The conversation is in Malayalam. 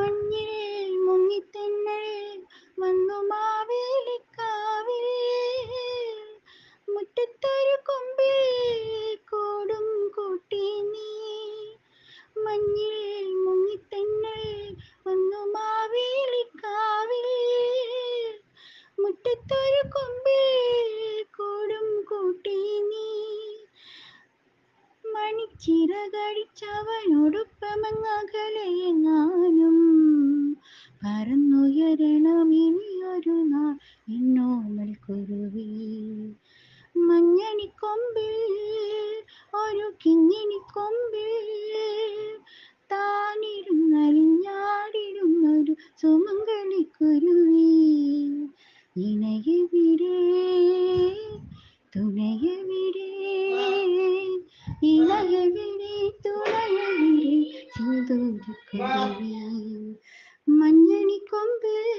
മഞ്ഞിൽ മുങ്ങിത്തെന്നൽ വന്നു മാവേലിക്കാവിൽ മുറ്റത്തൊരു കൊമ്പിൽ കൂടും കൂട്ടി നീ മഞ്ഞിൽ മുങ്ങിത്തെന്നൽ വന്നു മാവേലിക്കാവിൽ മുറ്റത്തൊരു കൊമ്പിൽ കൂടും കൂട്ടി നീ മണിച്ചിറകടിച്ചവനോടൊപ്പമങ്ങകലെയെങ്ങാനും പറന്നുയരണം ഇനിയൊരു നാൾ എന്നോമൽ കുരുവി മഞ്ഞണിക്കൊമ്പിൽ ഒരു കിങ്ങിണിക്കൊമ്പിൽ താനിരുന്നലിഞ്ഞാടിടുന്നൊരു സുമംഗലിക്കുരുവി ഇണയെവിടെ തുണയെവിടെ ഇണയെവിടെ തുണയെവിടെ ചിന്തൂരിക്കുരുവി മഞ്ഞണിക്കൊമ്പിൽ